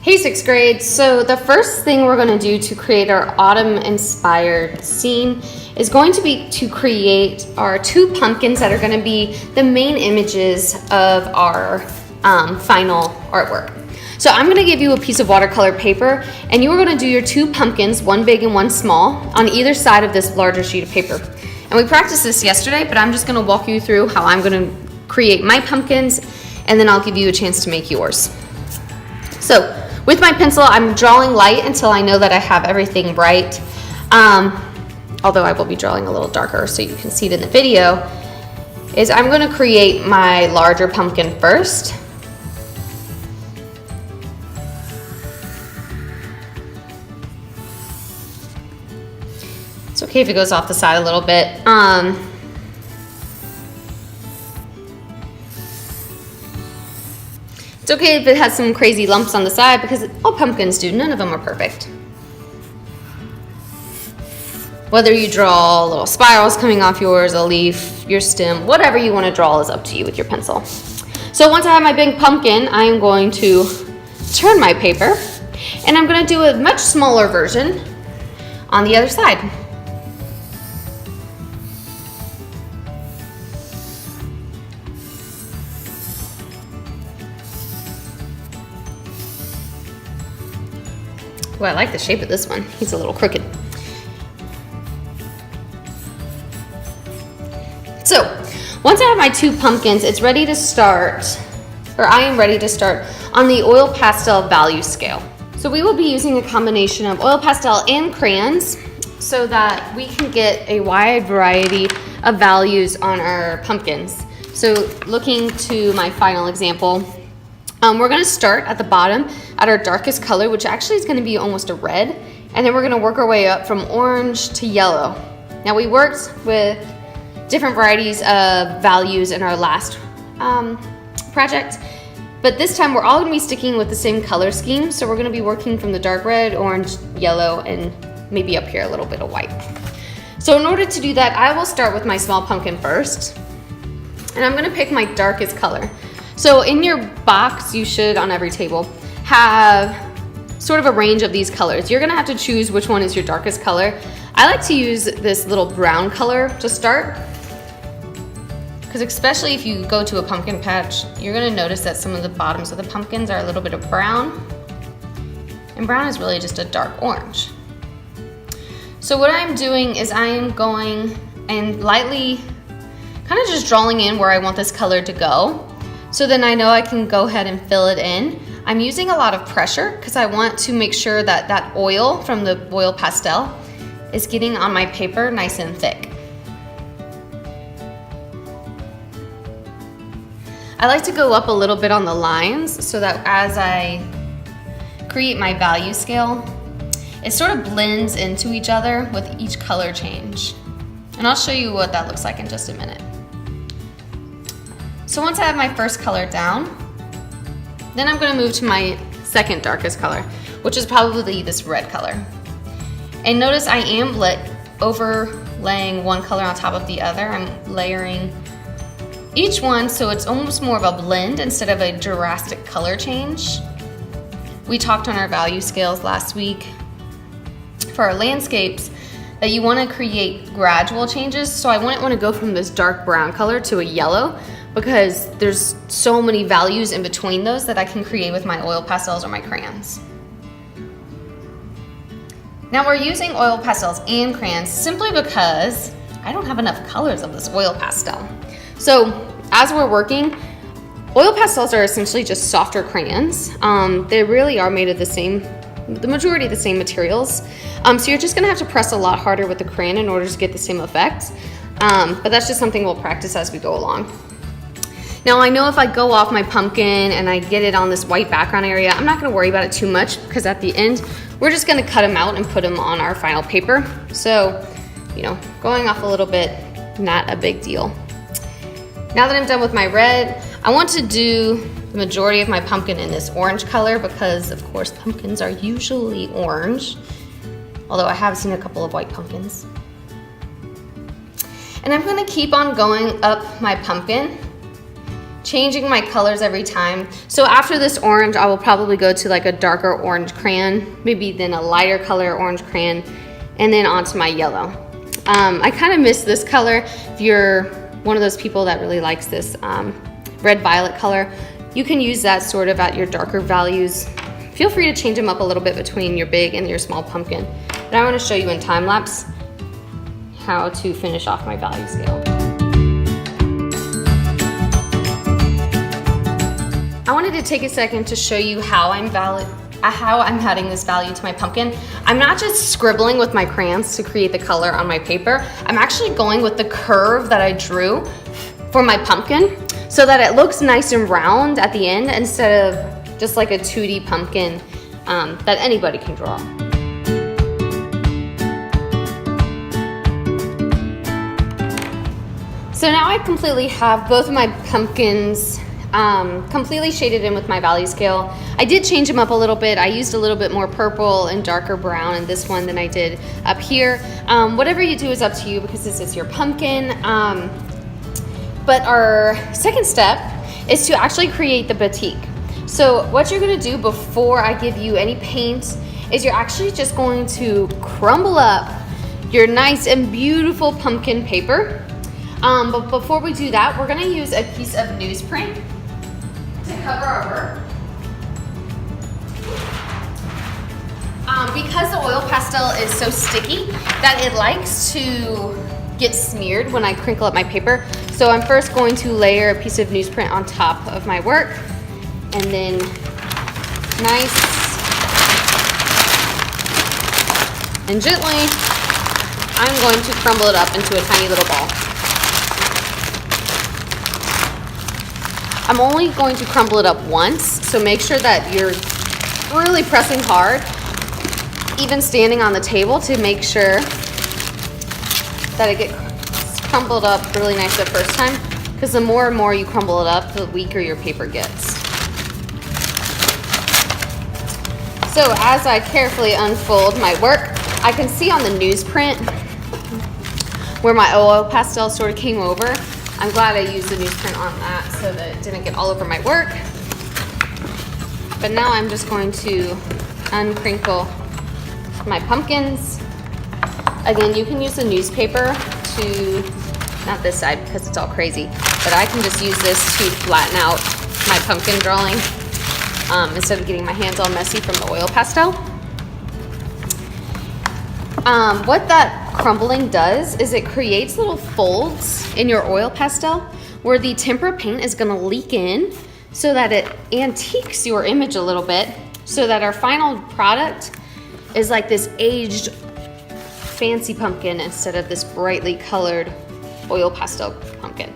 Hey, sixth grade. So the first thing we're going to do to create our autumn inspired scene is going to be to create our two pumpkins that are going to be the main images of our final artwork. So I'm going to give you a piece of watercolor paper, and you are going to do your two pumpkins, one big and one small, on either side of this larger sheet of paper. And we practiced this yesterday, but I'm just going to walk you through how I'm going to create my pumpkins, and then I'll give you a chance to make yours. So with my pencil, I'm drawing light until I know that I have everything bright. Although I will be drawing a little darker so you can see it in the video, is I'm going to create my larger pumpkin first. It's okay if it goes off the side a little bit. It's okay if it has some crazy lumps on the side because all pumpkins do. None of them are perfect. Whether you draw little spirals coming off yours, a leaf, your stem, whatever you want to draw is up to you with your pencil. So once I have my big pumpkin, I am going to turn my paper and I'm going to do a much smaller version on the other side. Well, I like the shape of this one. He's a little crooked. So, once I have my two pumpkins, it's ready to start, or I am ready to start on the oil pastel value scale. So we will be using a combination of oil pastel and crayons so that we can get a wide variety of values on our pumpkins. So looking to my final example, we're going to start at the bottom at our darkest color, which actually is going to be almost a red, and then we're going to work our way up from orange to yellow. Now we worked with different varieties of values in our last project, but this time we're all going to be sticking with the same color scheme, so we're going to be working from the dark red, orange, yellow, and maybe up here a little bit of white. So in order to do that, I will start with my small pumpkin first, and I'm going to pick my darkest color. So in your box, you should, on every table, have sort of a range of these colors. You're gonna have to choose which one is your darkest color. I like to use this little brown color to start, because especially if you go to a pumpkin patch, you're gonna notice that some of the bottoms of the pumpkins are a little bit of brown, and brown is really just a dark orange. So what I'm doing is I am going and lightly kind of just drawing in where I want this color to go. So then I know I can go ahead and fill it in. I'm using a lot of pressure because I want to make sure that that oil from the oil pastel is getting on my paper nice and thick. I like to go up a little bit on the lines so that as I create my value scale, it sort of blends into each other with each color change. And I'll show you what that looks like in just a minute. So once I have my first color down, then I'm going to move to my second darkest color, which is probably this red color. And notice I am overlaying one color on top of the other. I'm layering each one so it's almost more of a blend instead of a drastic color change. We talked on our value scales last week for our landscapes that you want to create gradual changes. So I wouldn't want to go from this dark brown color to a yellow, because there's so many values in between those that I can create with my oil pastels or my crayons. Now we're using oil pastels and crayons simply because I don't have enough colors of this oil pastel. So as we're working, oil pastels are essentially just softer crayons. They really are made of the majority of the same materials. So you're just gonna have to press a lot harder with the crayon in order to get the same effect. But that's just something we'll practice as we go along. Now I know if I go off my pumpkin and I get it on this white background area, I'm not gonna worry about it too much because at the end, we're just gonna cut them out and put them on our final paper. So, going off a little bit, not a big deal. Now that I'm done with my red, I want to do the majority of my pumpkin in this orange color because of course pumpkins are usually orange, although I have seen a couple of white pumpkins. And I'm gonna keep on going up my pumpkin changing my colors every time. So after this orange, I will probably go to like a darker orange crayon, maybe then a lighter color orange crayon, and then onto my yellow. I kind of miss this color. If you're one of those people that really likes this red violet color, you can use that sort of at your darker values. Feel free to change them up a little bit between your big and your small pumpkin. But I want to show you in time lapse how to finish off my value scale. I wanted to take a second to show you how I'm adding this value to my pumpkin. I'm not just scribbling with my crayons to create the color on my paper. I'm actually going with the curve that I drew for my pumpkin so that it looks nice and round at the end instead of just like a 2D pumpkin that anybody can draw. So now I completely have both of my pumpkins completely shaded in with my value scale. I did change them up a little bit. I used a little bit more purple and darker brown in this one than I did up here. Whatever you do is up to you because this is your pumpkin. But our second step is to actually create the batik. So what you're gonna do before I give you any paint is you're actually just going to crumble up your nice and beautiful pumpkin paper. But before we do that, we're gonna use a piece of newsprint to cover our work. Because the oil pastel is so sticky that it likes to get smeared when I crinkle up my paper. So I'm first going to layer a piece of newsprint on top of my work, and then nice and gently, I'm going to crumble it up into a tiny little ball. I'm only going to crumble it up once, so make sure that you're really pressing hard, even standing on the table, to make sure that it gets crumbled up really nice the first time, because the more and more you crumble it up, the weaker your paper gets. So as I carefully unfold my work, I can see on the newsprint where my oil pastel sort of came over. I'm glad I used the newsprint on that so that it didn't get all over my work. But now I'm just going to uncrinkle my pumpkins. Again, you can use the newspaper to, not this side because it's all crazy, but I can just use this to flatten out my pumpkin drawing instead of getting my hands all messy from the oil pastel. What that crumbling does is it creates little folds in your oil pastel where the tempera paint is going to leak in so that it antiques your image a little bit, so that our final product is like this aged fancy pumpkin instead of this brightly colored oil pastel pumpkin.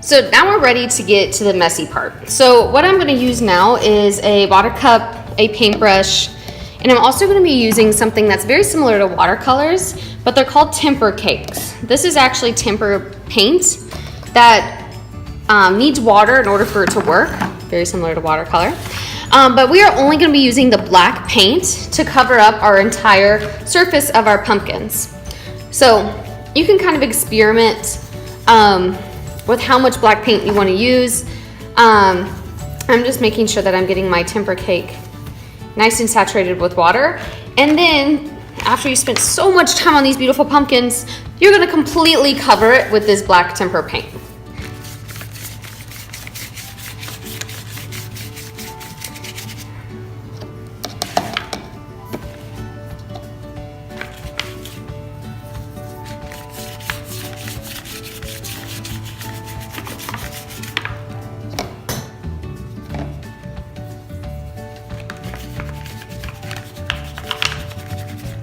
So now we're ready to get to the messy part. So what I'm going to use now is a water cup, a paintbrush, and I'm also going to be using something that's very similar to watercolors, but they're called temper cakes. This is actually temper paint that needs water in order for it to work, very similar to watercolor. But we are only going to be using the black paint to cover up our entire surface of our pumpkins. So you can kind of experiment with how much black paint you want to use. I'm just making sure that I'm getting my temper cake nice and saturated with water. And then after you spent so much time on these beautiful pumpkins, you're going to completely cover it with this black temper paint.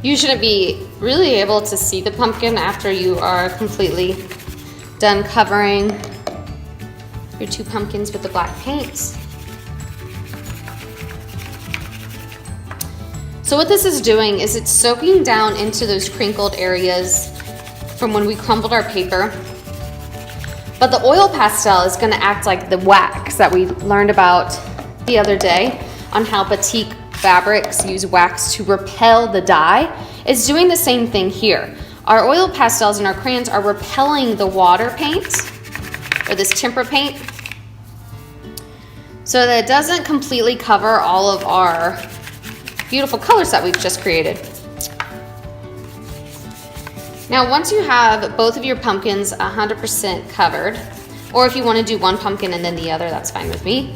You shouldn't be really able to see the pumpkin after you are completely done covering your two pumpkins with the black paint. So what this is doing is it's soaking down into those crinkled areas from when we crumbled our paper. But the oil pastel is going to act like the wax that we learned about the other day on how batik fabrics use wax to repel the dye. It's doing the same thing here. Our oil pastels and our crayons are repelling the water paint, or this tempera paint, so that it doesn't completely cover all of our beautiful colors that we've just created. Now, once you have both of your pumpkins 100% covered, or if you want to do one pumpkin and then the other, that's fine with me.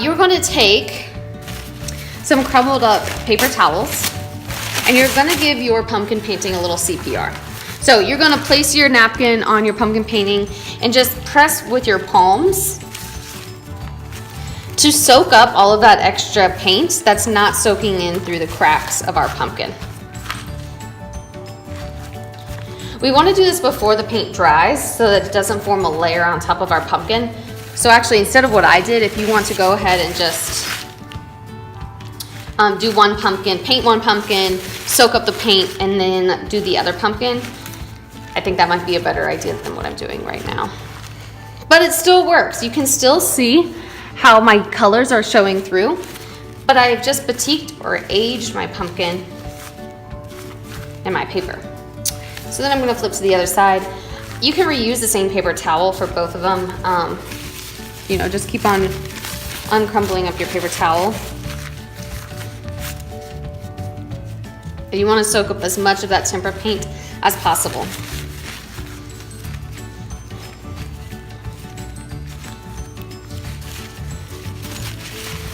You're going to take some crumpled up paper towels and you're going to give your pumpkin painting a little CPR. So you're going to place your napkin on your pumpkin painting and just press with your palms to soak up all of that extra paint that's not soaking in through the cracks of our pumpkin. We want to do this before the paint dries so that it doesn't form a layer on top of our pumpkin. So actually, instead of what I did, if you want to go ahead and just do one pumpkin, paint one pumpkin, soak up the paint, and then do the other pumpkin, I think that might be a better idea than what I'm doing right now. But it still works. You can still see how my colors are showing through, but I've just batiked or aged my pumpkin in my paper. So then I'm gonna flip to the other side. You can reuse the same paper towel for both of them. You know, just keep on uncrumbling up your paper towel. And you wanna soak up as much of that tempera paint as possible.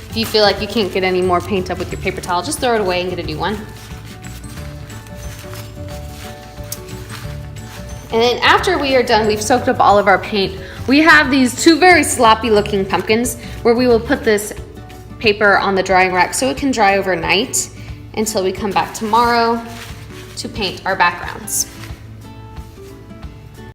If you feel like you can't get any more paint up with your paper towel, just throw it away and get a new one. And then after we are done, we've soaked up all of our paint, we have these two very sloppy looking pumpkins where we will put this paper on the drying rack so it can dry overnight until we come back tomorrow to paint our backgrounds.